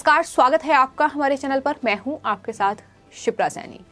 नमस्कार, स्वागत है आपका हमारे चैनल पर। मैं हूं आपके साथ शिप्रा सैनी।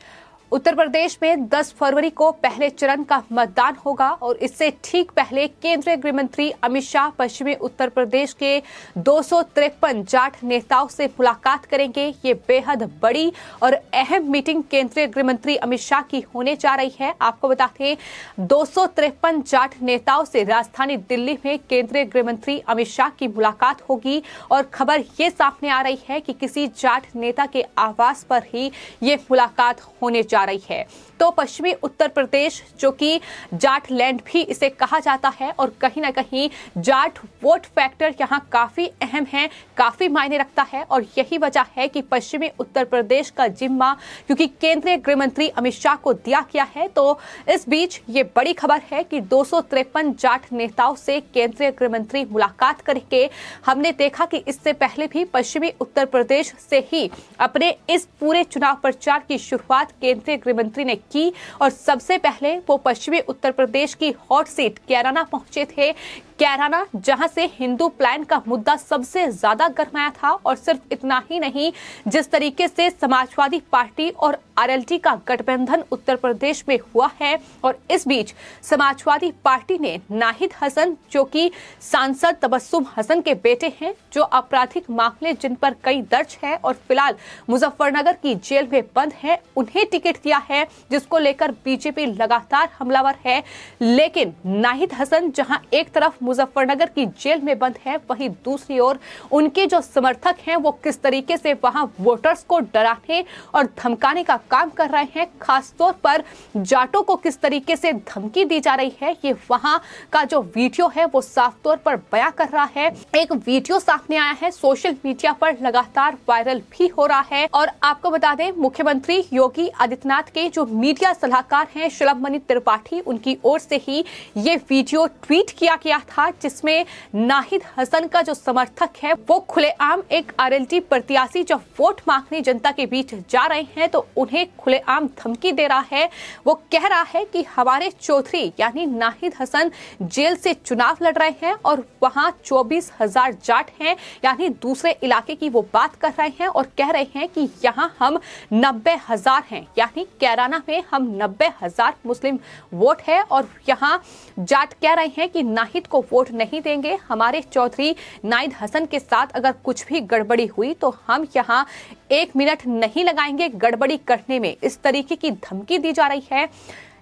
उत्तर प्रदेश में 10 फरवरी को पहले चरण का मतदान होगा और इससे ठीक पहले केंद्रीय गृह मंत्री अमित शाह पश्चिमी उत्तर प्रदेश के 253 जाट नेताओं से मुलाकात करेंगे। ये बेहद बड़ी और अहम मीटिंग केंद्रीय गृह मंत्री अमित शाह की होने जा रही है। आपको बता दें, 253 जाट नेताओं से राजधानी दिल्ली में केंद्रीय गृह मंत्री अमित शाह की मुलाकात होगी और खबर ये सामने आ रही है कि किसी जाट नेता के आवास पर ही ये मुलाकात होने जा रही है। तो पश्चिमी उत्तर प्रदेश, जो कि जाट लैंड भी इसे कहा जाता है, और कहीं ना कहीं जाट वोट फैक्टर यहाँ काफी अहम है, काफी मायने रखता है। और यही वजह है कि पश्चिमी उत्तर प्रदेश का जिम्मा क्योंकि केंद्रीय गृह मंत्री अमित शाह को दिया गया है, तो इस बीच ये बड़ी खबर है कि 253 जाट नेताओं से केंद्रीय गृह मंत्री मुलाकात करेंगे। हमने देखा कि इससे पहले भी पश्चिमी उत्तर प्रदेश से ही अपने इस पूरे चुनाव प्रचार की शुरुआत केंद्रीय गृह मंत्री ने की और सबसे पहले वो पश्चिमी उत्तर प्रदेश की हॉट सीट कैराना पहुंचे थे। कैराना, जहां से हिंदू प्लान का मुद्दा सबसे ज्यादा गरमाया था। और सिर्फ इतना ही नहीं, जिस तरीके से समाजवादी पार्टी और आरएलडी का गठबंधन उत्तर प्रदेश में हुआ है, और इस बीच समाजवादी पार्टी ने नाहिद हसन, जो कि सांसद तबस्सुम हसन के बेटे हैं, जो आपराधिक मामले जिन पर कई दर्ज है और फिलहाल मुजफ्फरनगर की जेल में बंद है, उन्हें टिकट दिया है, जिसको लेकर बीजेपी लगातार हमलावर है। लेकिन नाहिद हसन जहां एक तरफ मुजफ्फरनगर की जेल में बंद है, वहीं दूसरी ओर उनके जो समर्थक हैं वो किस तरीके से वहां वोटर्स को डराने और धमकाने का काम कर रहे हैं। खासतौर पर जाटों को किस तरीके से धमकी दी जा रही है, ये वहां का जो वीडियो है वो साफ तौर पर बयां कर रहा है। एक वीडियो सामने आया है, सोशल मीडिया पर लगातार वायरल भी हो रहा है। और आपको बता दें, मुख्यमंत्री योगी आदित्यनाथ के जो मीडिया सलाहकार हैं शिलमणि त्रिपाठी, उनकी ओर से ही ये वीडियो ट्वीट किया गया था, जिसमें नाहिद हसन का जो समर्थक है वो खुलेआम एक आरएलडी प्रत्याशी जब वोट मांगने जनता के बीच जा रहे हैं तो उन्हें खुलेआम धमकी दे रहा है। वो कह रहा है कि हमारे चौधरी यानी नाहिद हसन जेल से चुनाव लड़ रहे हैं और वहां 24,000 जाट हैं, यानी दूसरे इलाके की वो बात कर रहे हैं और कह रहे हैं कि यहाँ हम 90,000 हैं, यानी कैराना में हम 90,000 मुस्लिम वोट है। और यहाँ जाट कह रहे हैं कि नाहिद को वोट नहीं देंगे। हमारे चौधरी नाहिद हसन के साथ अगर कुछ भी गड़बड़ी हुई तो हम यहाँ 1 मिनट नहीं लगाएंगे गड़बड़ी करने में। इस तरीके की धमकी दी जा रही है।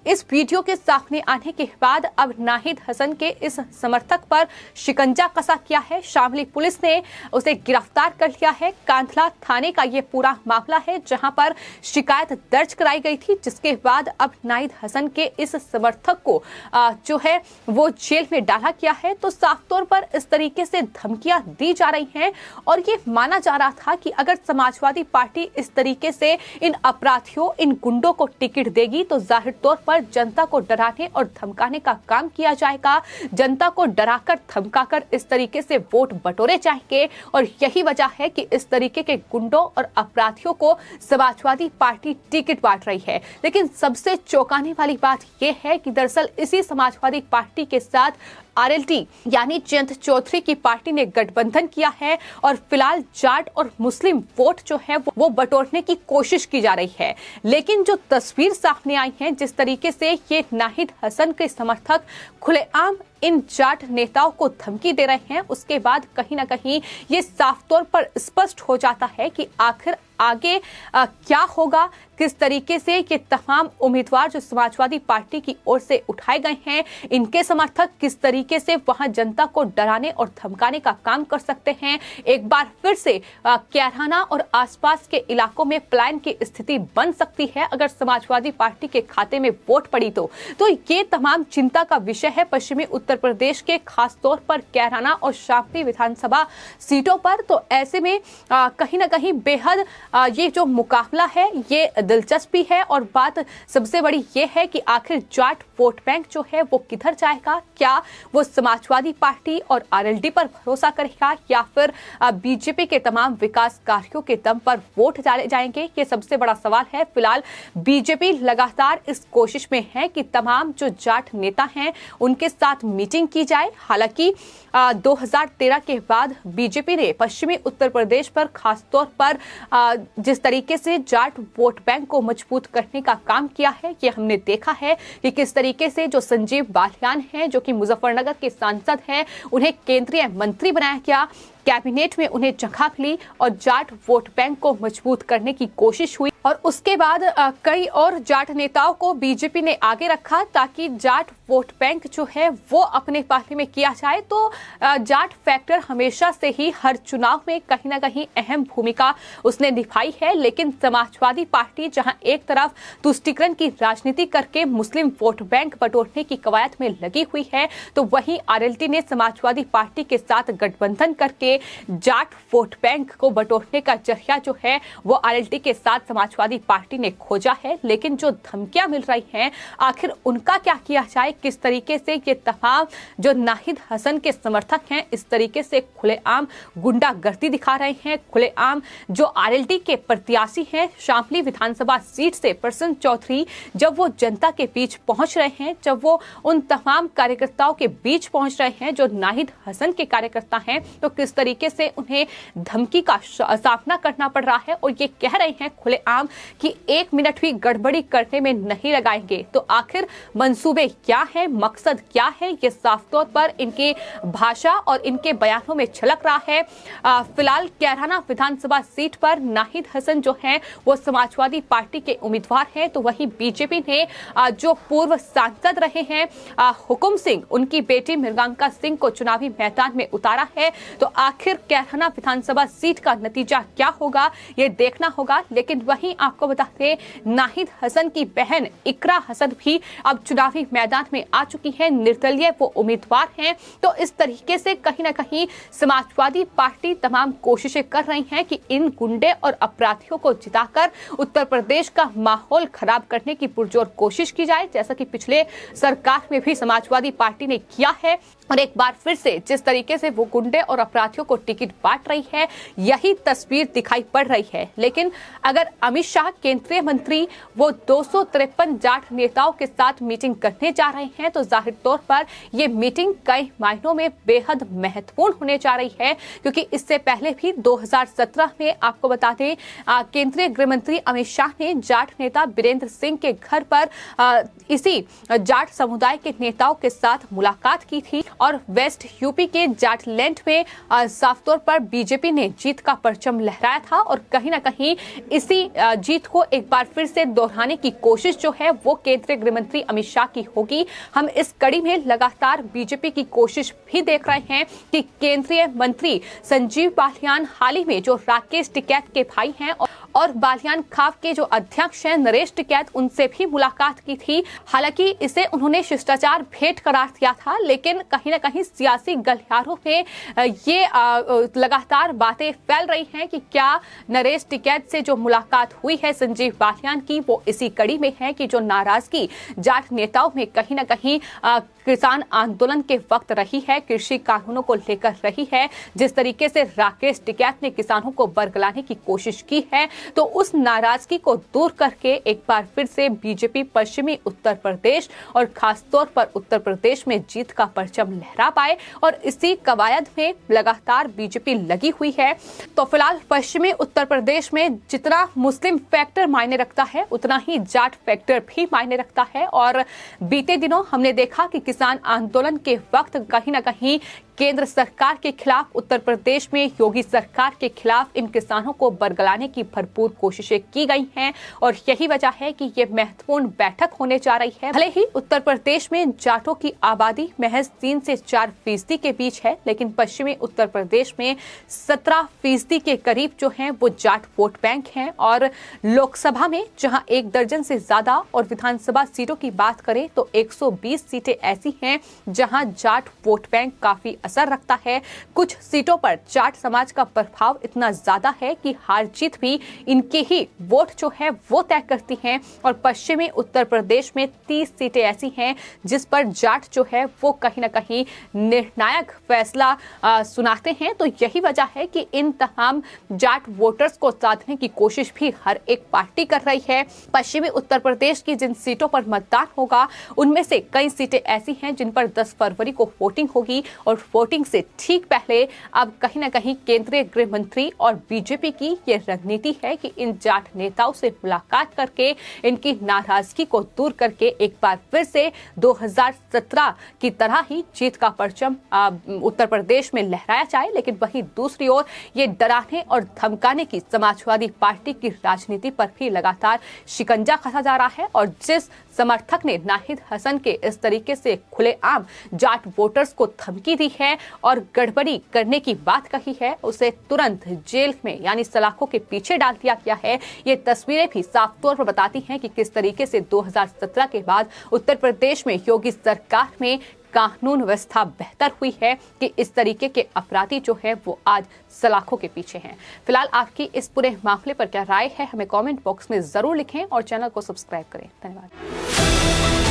इस वीडियो के सामने आने के बाद अब नाहिद हसन के इस समर्थक पर शिकंजा कसा किया है। शामली पुलिस ने उसे गिरफ्तार कर लिया है। कांधला थाने का ये पूरा मामला है, जहां पर शिकायत दर्ज कराई गई थी, जिसके बाद अब नाहिद हसन के इस समर्थक को जो है वो जेल में डाला गया है। तो साफ तौर पर इस तरीके से धमकियां दी जा रही हैं और ये माना जा रहा था कि अगर समाजवादी पार्टी इस तरीके से इन अपराधियों, इन गुंडों को टिकट देगी तो जाहिर तौर पर जनता को डराने और धमकाने का काम किया जाएगा। जनता को डराकर धमकाकर इस तरीके से वोट बटोरे जाएंगे और यही वजह है कि इस तरीके के गुंडों और अपराधियों को समाजवादी पार्टी टिकट बांट रही है। लेकिन सबसे चौंकाने वाली बात यह है कि दरअसल इसी समाजवादी पार्टी के साथ आरएलडी यानी जयंत चौधरी की पार्टी ने गठबंधन किया है और फिलहाल जाट और मुस्लिम वोट जो है वो बटोरने की कोशिश की जा रही है। लेकिन जो तस्वीर सामने आई है, जिस तरीके से ये नाहिद हसन के समर्थक खुलेआम इन जाट नेताओं को धमकी दे रहे हैं, उसके बाद कहीं ना कहीं ये साफ तौर पर स्पष्ट हो जाता है कि आखिर आगे क्या होगा, किस तरीके से ये तमाम उम्मीदवार जो समाजवादी पार्टी की ओर से उठाए गए हैं, इनके समर्थक किस तरीके से वहां जनता को डराने और धमकाने का काम कर सकते हैं। एक बार फिर से कैराना और आसपास के इलाकों में प्लान की स्थिति बन सकती है अगर समाजवादी पार्टी के खाते में वोट पड़ी तो ये तमाम चिंता का विषय है पश्चिमी उत्तर प्रदेश के, खास तौर पर कैराना और शामली विधानसभा सीटों पर। तो ऐसे में कहीं ना कहीं बेहद ये जो मुकाबला है ये दिलचस्पी है। और बात सबसे बड़ी ये है कि आखिर जाट वोट बैंक जो है वो किधर जाएगा। क्या वो समाजवादी पार्टी और आरएलडी पर भरोसा करेगा या फिर बीजेपी के तमाम विकास कार्यों के दम पर वोट डाले जाएंगे, ये सबसे बड़ा सवाल है। फिलहाल बीजेपी लगातार इस कोशिश में है कि तमाम जो जाट नेता हैं उनके साथ मीटिंग की जाए। हालांकि 2013 के बाद बीजेपी ने पश्चिमी उत्तर प्रदेश पर खासतौर पर जिस तरीके से जाट वोट बैंक को मजबूत करने का काम किया है, ये हमने देखा है कि किस तरीके से जो संजीव बालियान हैं, जो कि मुजफ्फरनगर के सांसद हैं, उन्हें केंद्रीय मंत्री बनाया गया, कैबिनेट में उन्हें जगह मिली और जाट वोट बैंक को मजबूत करने की कोशिश हुई। और उसके बाद कई और जाट नेताओं को बीजेपी ने आगे रखा ताकि जाट वोट बैंक जो है वो अपने पार्टी में किया जाए। तो जाट फैक्टर हमेशा से ही हर चुनाव में कहीं ना कहीं अहम भूमिका उसने निभाई है। लेकिन समाजवादी पार्टी जहां एक तरफ तुष्टीकरण की राजनीति करके मुस्लिम वोट बैंक बटोरने की कवायद में लगी हुई है, तो वहीं आरएलडी ने समाजवादी पार्टी के साथ गठबंधन करके जाट वोट बैंक को बटोरने का जरिया जो है वो आरएलडी के साथ समाजवादी पार्टी ने खोजा है। लेकिन जो धमकियां मिल रही हैं, आखिर उनका क्या किया जाए? किस तरीके से ये तमाम जो नाहिद हसन के समर्थक हैं इस तरीके से खुलेआम गुंडागर्दी दिखा रहे हैं, खुलेआम जो आरएलडी के प्रत्याशी हैं शामली विधानसभा सीट से प्रसन्न चौधरी, जब वो जनता के बीच पहुंच रहे हैं, जब वो उन तमाम कार्यकर्ताओं के बीच पहुंच रहे हैं जो नाहिद हसन के कार्यकर्ता हैं, तो किस तरीके से उन्हें धमकी का सामना करना पड़ रहा है। और ये कह रहे हैं खुलेआम कि 1 मिनट भी गड़बड़ी करने में नहीं लगाएंगे। तो आखिर मंसूबे क्या है, मकसद क्या है, ये साफ तौर पर इनकी भाषा और इनके बयानों में झलक रहा है। फिलहाल कैराना विधानसभा सीट पर नाहिद हसन जो हैं वो समाजवादी पार्टी के उम्मीदवार हैं, तो वहीं बीजेपी ने जो पूर्व सांसद रहे हैं हुकुम सिंह, उनकी बेटी मृगांका सिंह को चुनावी मैदान में उतारा है। तो आखिर कैराना विधानसभा सीट का नतीजा क्या होगा ये देखना होगा। लेकिन वहीं आपको बता दें, नाहिद हसन की बहन इकरा हसन भी अब चुनावी मैदान में आ चुकी है, निर्दलीय वो उम्मीदवार हैं। तो इस तरीके से कहीं ना कहीं समाजवादी पार्टी तमाम कोशिशें कर रही हैं कि इन गुंडे और अपराधियों को जिताकर उत्तर प्रदेश का माहौल खराब करने की पुरजोर कोशिश की जाए, जैसा कि पिछले सरकार में भी समाजवादी पार्टी ने किया है। और एक बार फिर से जिस तरीके से वो गुंडे और अपराधियों को टिकट बांट रही है, यही तस्वीर दिखाई पड़ रही है। लेकिन अगर अमित शाह केंद्रीय मंत्री वो 253 जाट नेताओं के साथ मीटिंग करने जा रहे हैं, तो जाहिर तौर पर ये मीटिंग कई मायनों में बेहद महत्वपूर्ण होने जा रही है। क्योंकि इससे पहले भी 2017 में आपको बता दें केंद्रीय गृह मंत्री अमित शाह ने जाट नेता बीरेंद्र सिंह के घर पर इसी जाट समुदाय के नेताओं के साथ मुलाकात की थी और वेस्ट यूपी के जाटलैंड में साफ तौर पर बीजेपी ने जीत का परचम लहराया था। और कहीं ना कहीं इसी जीत को एक बार फिर से दोहराने की कोशिश जो है वो केंद्रीय गृह मंत्री अमित शाह की होगी। हम इस कड़ी में लगातार बीजेपी की कोशिश भी देख रहे हैं कि केंद्रीय मंत्री संजीव बालियान हाल ही में जो राकेश टिकैत के भाई हैं और बालियान खाप के जो अध्यक्ष हैं नरेश टिकैत, उनसे भी मुलाकात की थी। हालांकि इसे उन्होंने शिष्टाचार भेंट करार दिया था, लेकिन कहीं ना कहीं सियासी गलियारों में ये लगातार बातें फैल रही हैं कि क्या नरेश टिकैत से जो मुलाकात हुई है संजीव बालियान की, वो इसी कड़ी में है कि जो नाराजगी जाट नेताओं में कहीं ना कहीं किसान आंदोलन के वक्त रही है, कृषि कानूनों को लेकर रही है, जिस तरीके से राकेश टिकैत ने किसानों को बरगलाने की कोशिश की है, तो उस नाराजगी को दूर करके एक बार फिर से बीजेपी पश्चिमी उत्तर प्रदेश और खासतौर पर उत्तर प्रदेश में जीत का परचम लहरा पाए। और इसी कवायद में लगातार बीजेपी लगी हुई है। तो फिलहाल पश्चिमी उत्तर प्रदेश में जितना मुस्लिम फैक्टर मायने रखता है, उतना ही जाट फैक्टर भी मायने रखता है। और बीते दिनों हमने देखा कि किसान आंदोलन के वक्त कहीं ना कहीं केंद्र सरकार के खिलाफ उत्तर प्रदेश में योगी सरकार के खिलाफ इन किसानों को बरगलाने की भरपूर कोशिशें की गई हैं। और यही वजह है कि ये महत्वपूर्ण बैठक होने जा रही है। भले ही उत्तर प्रदेश में जाटों की आबादी महज 3 से 4% के बीच है, लेकिन पश्चिमी उत्तर प्रदेश में 17% के करीब जो हैं वो जाट वोट बैंक हैं। और लोकसभा में जहां 1 दर्जन से ज्यादा और विधानसभा सीटों की बात करें तो 120 सीटें ऐसी हैं जहां जाट वोट बैंक काफी असर रखता है। कुछ सीटों पर जाट समाज का प्रभाव इतना ज्यादा है कि हार जीत भी इनके ही वोट जो है वो तय करती हैं। और पश्चिमी उत्तर प्रदेश में 30 सीटें ऐसी हैं जिस पर जाट जो है वो कहीं ना कहीं निर्णायक फैसला सुनाते हैं। तो यही वजह है कि इन तमाम जाट वोटर्स को साधने की कोशिश भी हर एक पार्टी कर रही है। पश्चिमी उत्तर प्रदेश की जिन सीटों पर मतदान होगा उनमें से कई सीटें ऐसी हैं जिन पर 10 फरवरी को वोटिंग होगी और वोटिंग से ठीक पहले अब कहीं ना कहीं केंद्रीय गृह मंत्री और बीजेपी की ये रणनीति है कि इन जाट नेताओं से मुलाकात करके इनकी नाराजगी को दूर करके एक बार फिर से 2017 की तरह ही जीत का परचम उत्तर प्रदेश में लहराया जाए। लेकिन वहीं दूसरी ओर ये डराने और धमकाने की समाजवादी पार्टी की राजनीति पर भी लगातार शिकंजा कसा जा रहा है। और जिस समर्थक ने नाहिद हसन के इस तरीके से खुलेआम जाट वोटर्स को धमकी दी है और गड़बड़ी करने की बात कही है, उसे तुरंत जेल में यानी सलाखों के पीछे डाल दिया गया है। ये तस्वीरें भी साफ तौर पर बताती हैं कि किस तरीके से 2017 के बाद उत्तर प्रदेश में योगी सरकार में कानून व्यवस्था बेहतर हुई है कि इस तरीके के अपराधी जो है वो आज सलाखों के पीछे हैं। फिलहाल आपकी इस पूरे मामले पर क्या राय है, हमें कमेंट बॉक्स में जरूर लिखें और चैनल को सब्सक्राइब करें। धन्यवाद।